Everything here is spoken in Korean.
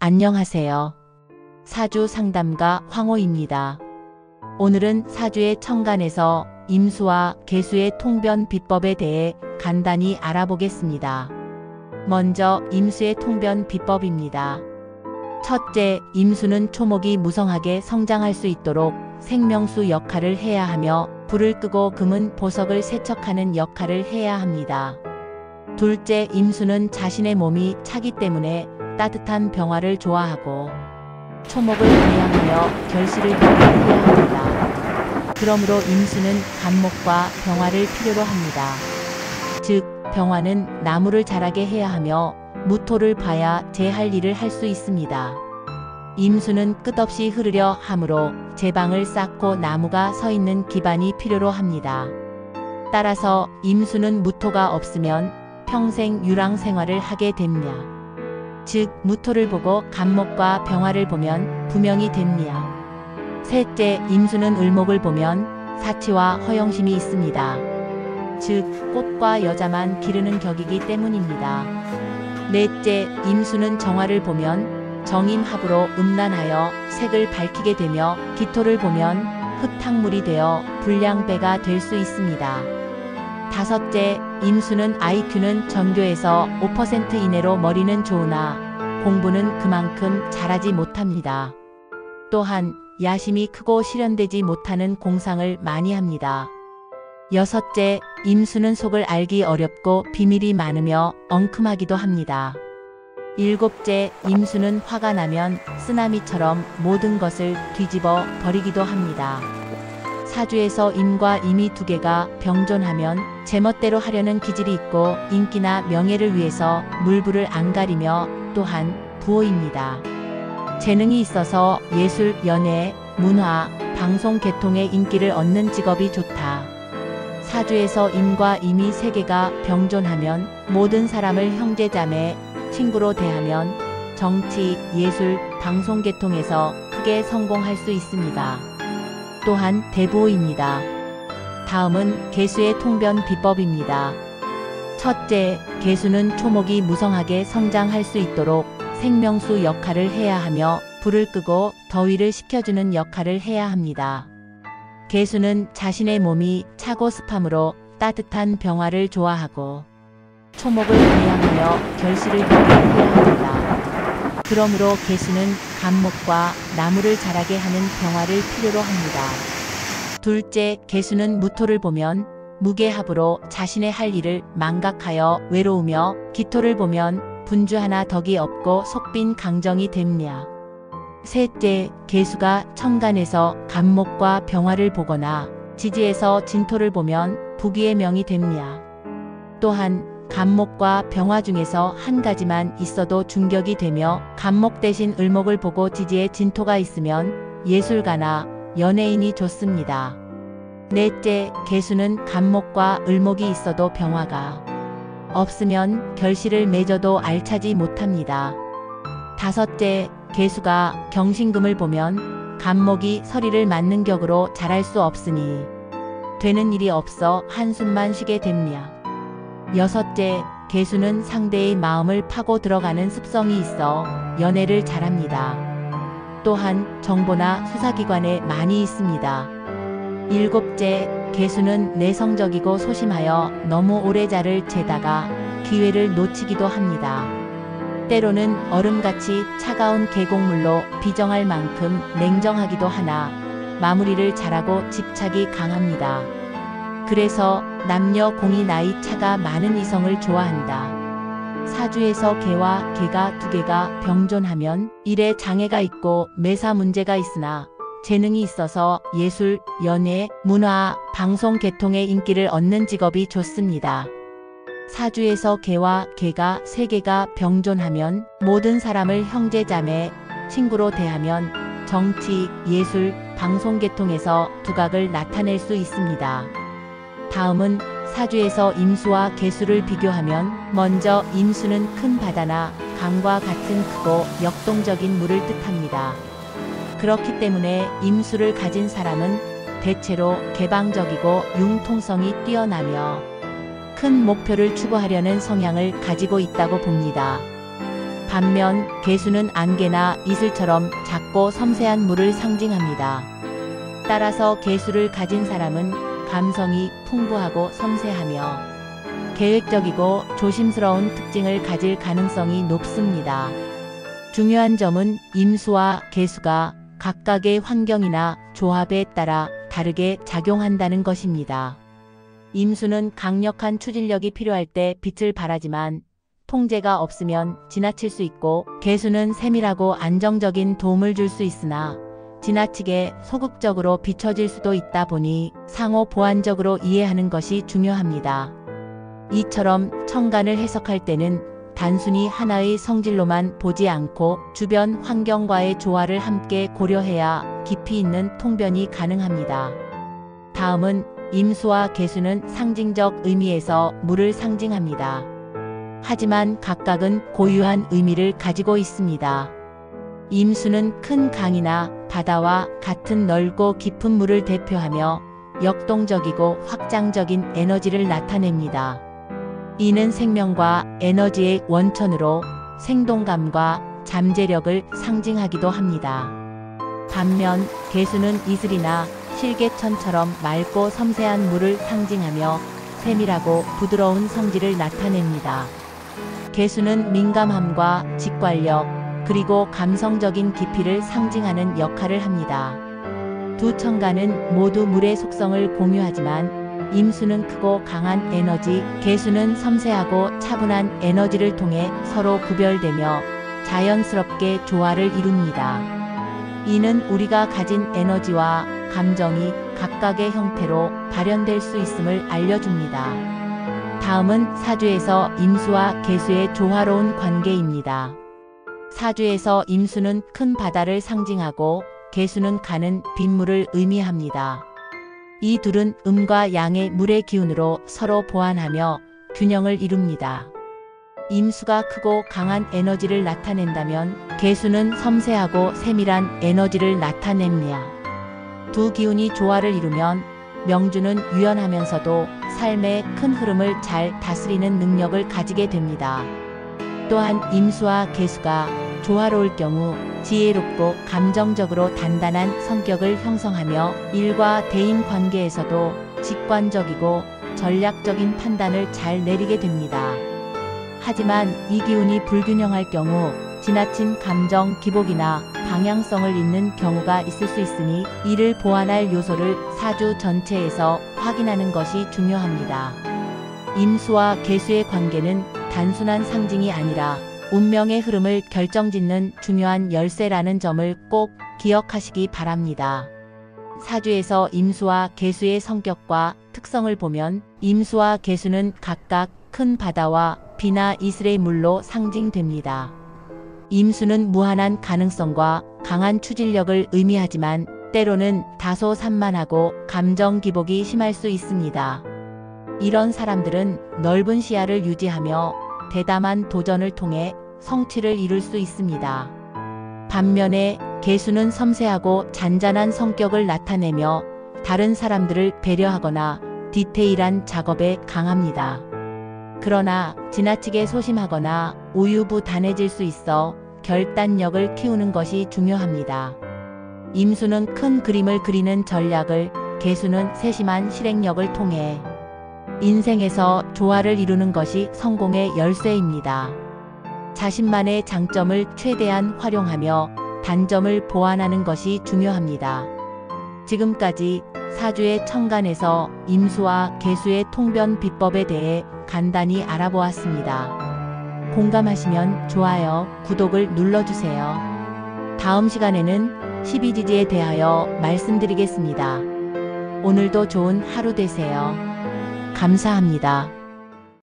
안녕하세요. 사주 상담가 황호입니다. 오늘은 사주의 천간에서 임수와 계수의 통변 비법에 대해 간단히 알아보겠습니다. 먼저 임수의 통변 비법입니다. 첫째, 임수는 초목이 무성하게 성장할 수 있도록 생명수 역할을 해야 하며 불을 끄고 금은 보석을 세척하는 역할을 해야 합니다. 둘째, 임수는 자신의 몸이 차기 때문에 따뜻한 병화를 좋아하고 초목을 배양하며 결실을 맺게 해야 합니다. 그러므로 임수는 간목과 병화를 필요로 합니다. 즉, 병화는 나무를 자라게 해야 하며 무토를 봐야 제할 일을 할 수 있습니다. 임수는 끝없이 흐르려 하므로 제방을 쌓고 나무가 서 있는 기반이 필요로 합니다. 따라서 임수는 무토가 없으면 평생 유랑 생활을 하게 됩니다. 즉, 무토를 보고 간목과 병화를 보면 부명이 됩니다. 셋째, 임수는 을목을 보면 사치와 허영심이 있습니다. 즉, 꽃과 여자만 기르는 격이기 때문입니다. 넷째, 임수는 정화를 보면 정임합으로 음란하여 색을 밝히게 되며 기토를 보면 흙탕물이 되어 불량배가 될 수 있습니다. 다섯째, 임수는 IQ는 전교에서 5% 이내로 머리는 좋으나 공부는 그만큼 잘하지 못합니다. 또한 야심이 크고 실현되지 못하는 공상을 많이 합니다. 여섯째, 임수는 속을 알기 어렵고 비밀이 많으며 엉큼하기도 합니다. 일곱째, 임수는 화가 나면 쓰나미처럼 모든 것을 뒤집어 버리기도 합니다. 사주에서 임과 임이 두 개가 병존하면 제멋대로 하려는 기질이 있고 인기나 명예를 위해서 물불을 안 가리며 또한 부호입니다. 재능이 있어서 예술, 연예, 문화, 방송 계통의 인기를 얻는 직업이 좋다. 사주에서 임과 임이 세 개가 병존하면 모든 사람을 형제자매, 친구로 대하면 정치, 예술, 방송 계통에서 크게 성공할 수 있습니다. 또한 대부호입니다. 다음은 계수의 통변 비법입니다. 첫째, 계수는 초목이 무성하게 성장할 수 있도록 생명수 역할을 해야 하며 불을 끄고 더위를 식혀주는 역할을 해야 합니다. 계수는 자신의 몸이 차고 습함으로 따뜻한 병화를 좋아하고 초목을 배양하며 결실을 맺게 해야 합니다. 그러므로 계수는 간목과 나무를 자라게 하는 병화를 필요로 합니다. 둘째, 계수는 무토를 보면 무계합으로 자신의 할 일을 망각하여 외로우며 기토를 보면 분주하나 덕이 없고 속빈 강정이 됩니다. 셋째, 계수가 천간에서 간목과 병화를 보거나 지지에서 진토를 보면 부귀의 명이 됩니다. 또한 간목과 병화 중에서 한 가지만 있어도 중격이 되며 간목 대신 을목을 보고 지지에 진토가 있으면 예술가나 연예인이 좋습니다. 넷째, 계수는 간목과 을목이 있어도 병화가 없으면 결실을 맺어도 알차지 못합니다. 다섯째, 계수가 경신금을 보면 간목이 서리를 맞는 격으로 자랄 수 없으니 되는 일이 없어 한숨만 쉬게 됩니다. 여섯째, 계수는 상대의 마음을 파고 들어가는 습성이 있어 연애를 잘합니다. 또한 정보나 수사기관에 많이 있습니다. 일곱째, 계수는 내성적이고 소심하여 너무 오래 자를 재다가 기회를 놓치기도 합니다. 때로는 얼음같이 차가운 계곡물로 비정할 만큼 냉정하기도 하나 마무리를 잘하고 집착이 강합니다. 그래서 남녀 공이 나이 차가 많은 이성을 좋아한다. 사주에서 개와 개가 두 개가 병존하면 일에 장애가 있고 매사 문제가 있으나 재능이 있어서 예술, 연예, 문화, 방송 계통의 인기를 얻는 직업이 좋습니다. 사주에서 개와 개가 세 개가 병존하면 모든 사람을 형제자매, 친구로 대하면 정치, 예술, 방송 계통에서 두각을 나타낼 수 있습니다. 다음은 사주에서 임수와 계수를 비교하면 먼저 임수는 큰 바다나 강과 같은 크고 역동적인 물을 뜻합니다. 그렇기 때문에 임수를 가진 사람은 대체로 개방적이고 융통성이 뛰어나며 큰 목표를 추구하려는 성향을 가지고 있다고 봅니다. 반면 개수는 안개나 이슬처럼 작고 섬세한 물을 상징합니다. 따라서 개수를 가진 사람은 감성이 풍부하고 섬세하며 계획적이고 조심스러운 특징을 가질 가능성이 높습니다. 중요한 점은 임수와 개수가 각각의 환경이나 조합에 따라 다르게 작용한다는 것입니다. 임수는 강력한 추진력이 필요할 때 빛을 발하지만 통제가 없으면 지나칠 수 있고, 개수는 세밀하고 안정적인 도움을 줄 수 있으나 지나치게 소극적으로 비춰질 수도 있다 보니 상호 보완적으로 이해하는 것이 중요합니다. 이처럼 천간을 해석할 때는 단순히 하나의 성질로만 보지 않고 주변 환경과의 조화를 함께 고려해야 깊이 있는 통변이 가능합니다. 다음은 임수와 개수는 상징적 의미에서 물을 상징합니다. 하지만 각각은 고유한 의미를 가지고 있습니다. 임수는 큰 강이나 바다와 같은 넓고 깊은 물을 대표하며 역동적이고 확장적인 에너지를 나타냅니다. 이는 생명과 에너지의 원천으로 생동감과 잠재력을 상징하기도 합니다. 반면 개수는 이슬이나 실개천처럼 맑고 섬세한 물을 상징하며 세밀하고 부드러운 성질을 나타냅니다. 개수는 민감함과 직관력, 그리고 감성적인 깊이를 상징하는 역할을 합니다. 두 천간은 모두 물의 속성을 공유하지만 임수는 크고 강한 에너지, 개수는 섬세하고 차분한 에너지를 통해 서로 구별되며 자연스럽게 조화를 이룹니다. 이는 우리가 가진 에너지와 감정이 각각의 형태로 발현될 수 있음을 알려줍니다. 다음은 사주에서 임수와 개수의 조화로운 관계입니다. 사주에서 임수는 큰 바다를 상징하고 개수는 가는 빗물을 의미합니다. 이 둘은 음과 양의 물의 기운으로 서로 보완하며 균형을 이룹니다. 임수가 크고 강한 에너지를 나타낸다면 개수는 섬세하고 세밀한 에너지를 나타냅니다. 두 기운이 조화를 이루면 명주는 유연하면서도 삶의 큰 흐름을 잘 다스리는 능력을 가지게 됩니다. 또한 임수와 개수가 조화로울 경우 지혜롭고 감정적으로 단단한 성격을 형성하며 일과 대인 관계에서도 직관적이고 전략적인 판단을 잘 내리게 됩니다. 하지만 이 기운이 불균형할 경우 지나친 감정 기복이나 방향성을 잃는 경우가 있을 수 있으니 이를 보완할 요소를 사주 전체에서 확인하는 것이 중요합니다. 임수와 개수의 관계는 단순한 상징이 아니라 운명의 흐름을 결정짓는 중요한 열쇠라는 점을 꼭 기억하시기 바랍니다. 사주에서 임수와 개수의 성격과 특성을 보면 임수와 개수는 각각 큰 바다와 비나 이슬의 물로 상징됩니다. 임수는 무한한 가능성과 강한 추진력을 의미하지만 때로는 다소 산만하고 감정 기복이 심할 수 있습니다. 이런 사람들은 넓은 시야를 유지하며 대담한 도전을 통해 성취를 이룰 수 있습니다. 반면에 개수는 섬세하고 잔잔한 성격을 나타내며 다른 사람들을 배려하거나 디테일한 작업에 강합니다. 그러나 지나치게 소심하거나 우유부단해질 수 있어 결단력을 키우는 것이 중요합니다. 임수는 큰 그림을 그리는 전략을, 개수는 세심한 실행력을 통해 인생에서 조화를 이루는 것이 성공의 열쇠입니다. 자신만의 장점을 최대한 활용하며 단점을 보완하는 것이 중요합니다. 지금까지 사주의 천간에서 임수와 개수의 통변 비법에 대해 간단히 알아보았습니다. 공감하시면 좋아요, 구독을 눌러주세요. 다음 시간에는 12지지에 대하여 말씀드리겠습니다. 오늘도 좋은 하루 되세요. 감사합니다.